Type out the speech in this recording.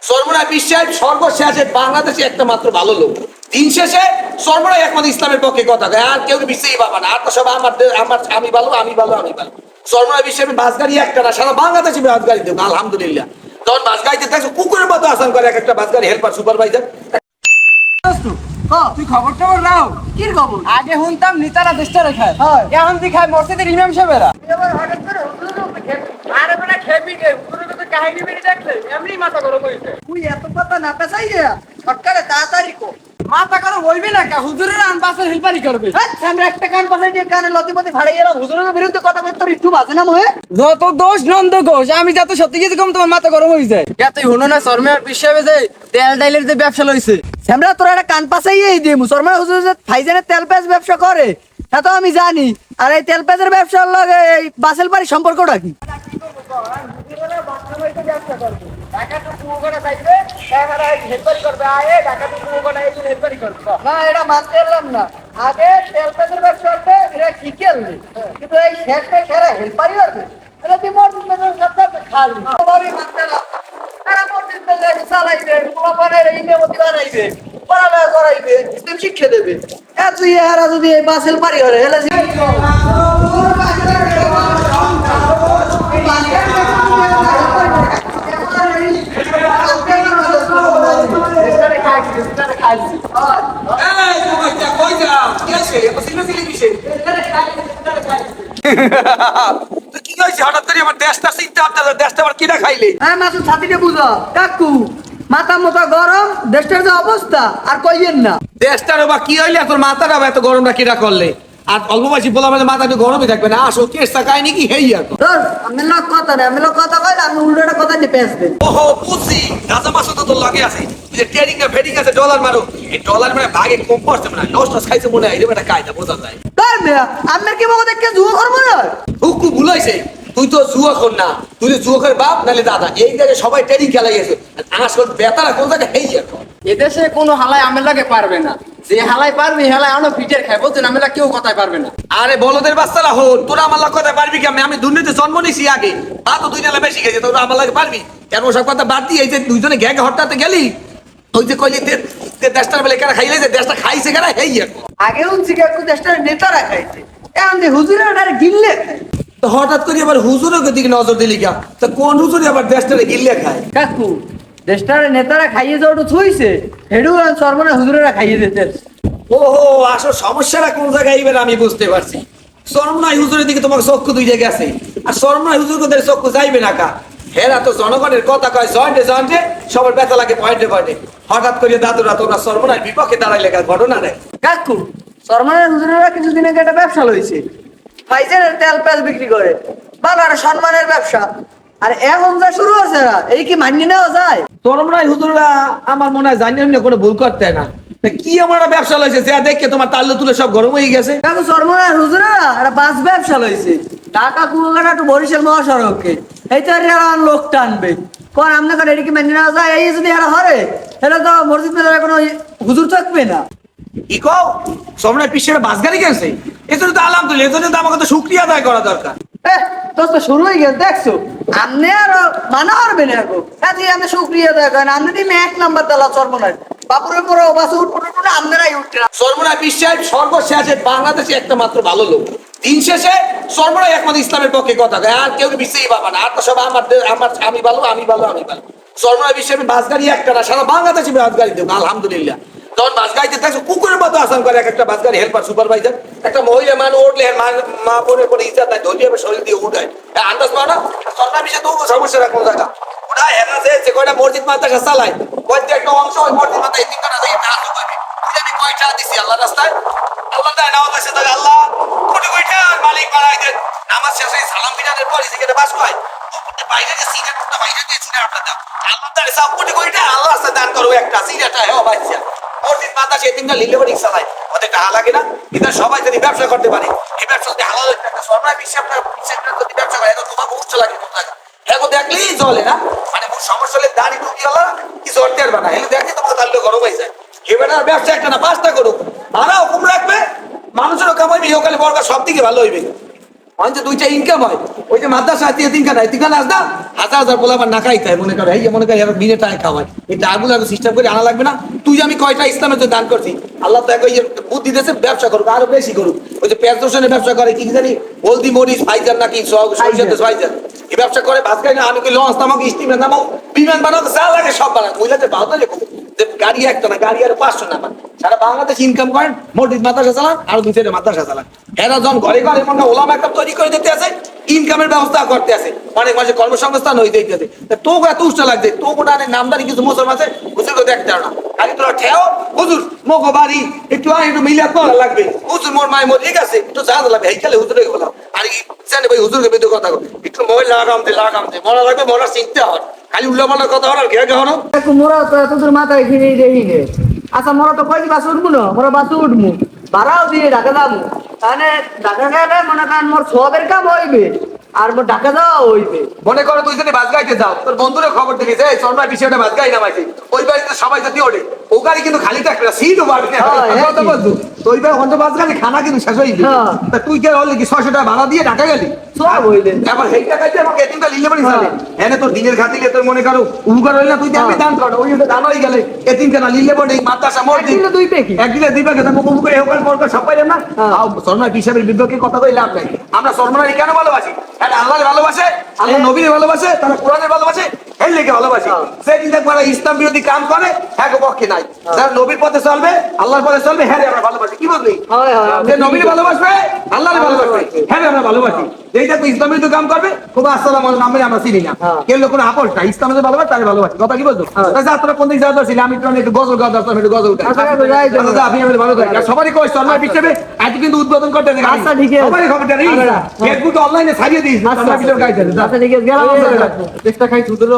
সর্বরায় বিশ্বের সর্বশেষে বাংলাদেশে একটা মাত্র ভালো লোক। দিন শেষে সর্বরাই একমাত্র ইসলামের পক্ষে কথা কয়, আর কেউ বিশ্বাসই পাবা না। আর তো সব আমার আমার আমি ভালো আমি ভালো আমি ভালো। সর্বরায় বিশ্বের বাস গাড়ি একটা না, সারা বাংলাদেশে বাস গাড়ি দেবো আলহামদুলিল্লাহ। তখন বাস গাড়িতে থাকছো কুকুরের মতো আসান করে এক একটা বাস গাড়ি হেল্পার সুপারভাইজার। তুই খবর টবর নাও। কি খবর? আগে শুনতাম নিতারা দেশটা রেখায়, হয়। এখন তুই খায় মসজিদের ইমাম সাহেবেরা। এবার হঠাৎ করে হুজুরের উপরে খেপে। আরে বেটা খেপি গে, হুজুরের কথা কাহিনী বেরি দেখলে এমনি মাথা গরম হইছে। তুই এত কথা না পেছাই রে, সরকারে তাড়াতাড়ি কর। মাথা গরম হইবে না কা, হুজুরের আন বাসের হেল্পারি করবে। হ্যাঁ, আমরা একটা কান পাশাই দিয়ে কানে লতিপতি ভাড়াই এলাম, হুজুরের বিরুদ্ধে কথা বলতে তোর একটু বাজে না মহে? যত দোষ নন্দ ঘোষ, আমি যত সত্যি যদি কম তোমার মাথা গরম হয়ে যায়। ইয়া তুই হুনো না শর্মার বিশ্বাসে যে তেল ডাইলের যে ব্যবসা লইছে। আমরা তোর একটা কান পাশাই এই দিয়ে মুসলমান হুজুর যে ফাইজানের তেল পেঁয়াজ ব্যবসা করে তা তো আমি জানি। আর এই তেল পেঁয়াজের ব্যবসার লগে এই বাসেল বাড়ির সম্পর্কটা কি? না, এটা মানতে পারলাম না। আগে তেল পেঁয়াজের ব্যবসা করতে এরা কি খেলবে, কিন্তু এই শেষে খেলা হেল্পারি হবে। এটা তুই মসজিদ মেজর সাথে খালি ভাবে মানতে পারলাম না। এরা মসজিদ মেজর চালাইবে, পোলাপানের এই মেমতি বানাইবে, পড়ালেখা করাইবে, ইসলাম শিক্ষা দেবে। তুই এরা যদি এই বাসেল পারি হলে এলা কি হয়েছে হঠাৎ করে আমার দেশটা চিন্তা আপনার দেশটা আবার কিনা খাইলে? হ্যাঁ মাসুদ ছাতিকে বুঝো কাকু, মাথা মতো গরম, দেশটার যে অবস্থা আর কইয়েন না। দেশটার বা কি হইলে তোর মাথাটা এত গরমটা কিনা করলে? আর অল্প বয়সী বলে আমাদের মাথা একটু গরমই থাকবে না। আসো কেসটা কাহিনী কি হেই আর ধর আমি লোক কথা নেই, আমি লোক কথা কইলে আমি উল্টোটা কথা নিয়ে পেঁচ দেন। ওহো বুঝছি, রাজা মাসও তো তোর লাগে আছে। যে ট্রেডিং এ ফেডিং আছে ডলার মারো, এই ডলার মানে ভাগে কম পড়ছে না, নষ্ট খাইছে মনে হয় এরকম একটা কায়দা বোঝা যায়। ধর মেয়া আপনার কি বাবা দেখে জুয়া করবো না? হুকু ভুল হয়েছে, তুই তো জুয়া খোর না, তুই তো জুয়া খোর বাপ নাহলে দাদা। এই জায়গায় সবাই ট্রেডিং খেলা গেছে, আসল বেতারা কোন জায়গায় হেই এখন। এদেশে কোনো হালাই আমেলাকে পারবে না, যে হালাই পারবে হেলাই আনো পিঠের খায়, বলছেন আমেলা কেউ কথাই পারবে না। আরে বলদের বাচ্চারা হন, তোরা আমার লাগে কথা পারবি কেমন? আমি দুর্নীতি জন্ম নিছি আগে, তা তো দুই নালা বেশি গেছে, তোরা আমার লাগে পারবি কেন? ওসব কথা বাদ দিয়ে এই যে দুইজনে গ্যাগে হঠাৎ গেলি, ওই যে কইলি দেশটার বেলা কেনা খাইলে, যে দেশটা খাইছে কেনা হেই এখন। আগে উনছি কাকু দেশটার নেতারা খাইছে, এখন যে হুজুরে ওনারে গিললে খায়। তো হঠাৎ করে আবার হুজুরের দিকে নজর দিলি কেন? তা কোন হুজুরে আবার দেশটারে গিল্লে খায়? কাকু দেশটার নেতারা খাইয়ে যাওয়াটা থুইছে, হেডু সর্বনা হুজুরেরা খাইয়ে দিতে। ওহো, আসল সমস্যাটা কোন জায়গায় এবার আমি বুঝতে পারছি। শরমনাই হুজুরের দিকে তোমার চক্ষু দুই জায়গায় আছে, আর শরমনাই হুজুর কোথায় চক্ষু যাইবে না কা? হেরা তো জনগণের কথা কয় জয়েন্টে জয়েন্টে, সবার ব্যথা লাগে পয়েন্টে পয়েন্টে। হঠাৎ করে দাদুরা তোমরা শরমনার বিপক্ষে দাঁড়াইলে ঘটনা নেই। কাকু সরমানের হুজুরেরা কিছুদিন আগে একটা ব্যবসা লইছে, ফাইজারের তেল পেঁয়াজ বিক্রি করে, ভালো একটা সম্মানের ব্যবসা। আর এখন যা শুরু হচ্ছে না, এই কি মানিয়ে নেওয়া যায়? শরমনাই হুজুররা আমার মনে হয় জানি না কোনো ভুল করতে না। তা কি আমার একটা ব্যবসা লইছে, যা দেখে তোমার তাল্লু তুলে সব গরম হয়ে গেছে। কাকু সরমানের হুজুরেরা একটা বাস ব্যবসা লইছে, ঢাকা কুয়াকাটা টু বরিশাল মহাসড়কে। এই তো এরা লোক টানবে, কোন আপনার এটা কি মানিয়ে নেওয়া যায়? এই যদি এরা হরে তাহলে তো মসজিদ মেলার কোনো হুজুর থাকবে না। কি কও? শরমনাই পিছিয়ে বাস গাড়ি গেছে, এজন্য তো আলহামদুলিল্লাহ, এজন্য তো আমাকে তো শুকরিয়া আদায় করা দরকার। তো শুরু হয়ে গেছে দেখছো, আপনি আর মানা পারবেন এখন। কাজে আপনি শুক্রিয়া দেখেন, আপনি দিন 1 নাম্বার দালা সর্বনাশ বাপুরের পরে বাসে উঠে আপনারাই উঠছেন। সর্বনাশ বিশ্বাস সর্বশেষে বাংলাদেশে একটা মাত্র ভালো লোক। দিন শেষে সর্বনাশ একমাত্র ইসলামের পক্ষে কথা কয়, আর কেউ বিশ্বাসই পাবা না। আর তো সব আমার আমার আমি ভালো আমি ভালো আমি ভালো। সর্বনাশ বিশ্বাস বাস গাড়ি একটা না, সারা বাংলাদেশে বাস গাড়ি দেবো আলহামদুলিল্লাহ। তখন বাস গাড়িতে থাকছো কুকুরের মতো আসান করে এক একটা বাস গাড়ি হেল্পার সুপারভাইজার। একটা মহিলা মানুষ উঠলে মা বোনের পরে ইচ্ছা তাই ধরিয়ে শরীর দিয়ে উঠায়, আন্দাজ পাও না? সর্বনাশ বিশ্বাস তো সমস্যা কোন জায়গা ওটা হেরা যে কয়টা মসজিদ মাদ্রাসা চালায়, কয়েকটা একটা অংশ ওই মসজিদ মাদ্রাসা এই তিনটা থেকে নাচও করবে। আমি কয়টা দিছি আল্লাহ রাস্তায়, আল্লাহ তাই নামাজ আছে তাই আল্লাহ কোটি কয়টা মালিক বানাই দেন। নামাজ শেষ হয়ে সালাম ফিরানোর পর যেখানে বাস হয় বাইরে যে সিটের টুকটা বাইরে দিয়ে সিটে আপনার দাও আল্লাহ তাই সব কোটি কয়টা আল্লাহ রাস্তায় দান করো একটা সিটাটা হ্যাঁ বাচ্চা মসজিদ মাদ্রাসা এই তিনটা লিলে বাড়ি চালায়, ওদের টাকা লাগে না? কিন্তু সবাই যদি ব্যবসা করতে পারে, এই ব্যবসা যদি হালাল একটা সরকার বিশ্বে আপনার যদি ব্যবসা করে তোমার বহুত লাগে কোন জায়গা এখন দেখলেই চলে না। মানে সমস্যা হলে দাঁড়ি টুকি হলো কিছু অর্থে আর বানা এলে দেখে তোমাকে তাহলে গরম হয়ে যায়। এবার আর ব্যবসা একটা না 5টা করুক, ভাড়া হুকুম রাখবে, মানুষেরও কামাইবে, ইহকালে বর্গা সব দিকে ভালো হইবে। অঞ্চল দুইটা ইনকাম হয় ওই যে মাদ্রাসা আছে তিনখানা আস না হাজার হাজার বলে আবার না খাইতে হয় মনে করে এই যে মনে করি এবার বিনে টাকা খাওয়ায় এই টাকাগুলো সিস্টেম করে আনা লাগবে না তুই যে আমি কয়টা ইসলামের জন্য দান করছি আল্লাহ তো ওই যে বুদ্ধি দিয়েছে ব্যবসা করুক আরো বেশি করুক ওই যে পেঁয়াজ রসুনের ব্যবসা করে কি জানি হলদি মরিচ ফাইজার নাকি সরিষার তেল ফাইজার এই ব্যবসা করে ভাত খাই না আমি কি লঞ্চ নামাক স্টিমার নামাও বিমান বানাও যা লাগে সব বানাক মহিলাদের ভালো লাগে গাড়ি একটা না গাড়ি আর 500 নামান সারা বাংলাদেশ ইনকাম করেন মসজিদ মাদ্রাসা চালান আর দুই সাইডে মাদ্রাসা চালান এরা যখন ঘরে ঘরে মনে ওলামা একটা তৈরি করে দিতে আছে ইনকামের ব্যবস্থা করতে আছে অনেক মাসে কর্মসংস্থান হয়ে দিতেছে তোকে এত উষ্টা লাগছে তো ওটা নামদারি কিছু মুসলমান আছে হুজুরকে দেখতে না আগে তোরা ঠেও হুজুর মগো বাড়ি একটু একটু মিলিয়া করা লাগবে হুজুর মোর মায় মোর ঠিক আছে একটু যা লাগবে এই খেলে হুজুরকে বলাও আর কি জানে ভাই হুজুরকে বিদ্যুৎ কথা একটু মোবাইল লাগামতে মরা লাগবে মরা শিখতে হয় খালি উল্লাপাল্লা কথা হলো আর ঘেরে হলো মোরা তো তোদের মাথায় কিনে দেই রে আচ্ছা মোরা তো কই বাস উঠবো না মোরা বাস উঠবো ভাড়াও দিয়ে ঢাকা যাবো তাহলে ঢাকা গেলে মনে করেন মোর সবের কাম হইবে আর মোর ঢাকা যাওয়া হইবে মনে করো তুই যদি বাস গাইতে যাও তোর বন্ধুরা খবর দিলিস এই শর্মার বিষয়টা বাস গাই নামাইছে ওই বাড়িতে সবাই যদি ওঠে ও গাড়ি কিন্তু খালি থাকবে না সিটও পারবি না কথা বলছো তো ওই বাড়ি বাস গাড়ি খানা কিন্তু শেষ হয়ে যাবে তা তুই কে হলে কি 600 টাকা ভাড়া দিয়ে ঢাকা গেলি সব হইলে এবার সেই টাকাতে আমাকে এতিমটা লিলে বাড়ি চলে এনে তোর দিনের খাতিলে তোর মনে করো উগার হইল না তুই আমি দান কর ওই দান হয়ে গেলে এতিম কেন লিলে বড়ি মাদ্রাসা মসজিদ একদিনে দুই পেকি একদিনে দিবা কথা মুখ মুখে হেউকার পর সব পাইলাম না শর্মা হিসাবের বিদ্যুৎকে কথা কই লাভ নাই আমরা শর্মাকে কেন ভালোবাসি এটা আল্লাহর ভালোবাসে আল্লাহ নবীর ভালোবাসে তারা কোরআনের ভালোবাসে এর লেগে ভালোবাসি সেই চিন্তা করে ইসলাম বিরোধী কাম করে হ্যাঁ পক্ষে নাই যারা নবীর পথে চলবে আল্লাহর পথে চলবে হ্যাঁ আমরা ভালোবাসি কি বলবি যে নবীর ভালোবাসবে আল্লাহর ভালোবাসবে হ্যাঁ আমরা ভালোবাসি যেটা তুই ইসলাম বিরোধী কাম করবে খুব আসসালামু আলাইকুম নামে আমরা চিনি না কেউ লোক কোনো আপোষ না ইসলামের ভালোবাসে তার ভালোবাসি কথা কি বলছো তোরা কোন দিক যাওয়া ছিল আমি একটু গজল গাওয়া একটু গজল উঠে আপনি আমাদের ভালো থাকেন সবারই কই শর্মা পিছনে আজ কিন্তু উদ্বোধন করতে আচ্ছা ঠিক আছে সবারই খবরটা নেই ফেসবুকে অনলাইনে ছাড়িয়ে দিস আচ্ছা ঠিক আছে গেলাম চেষ্টা খাই সুদূর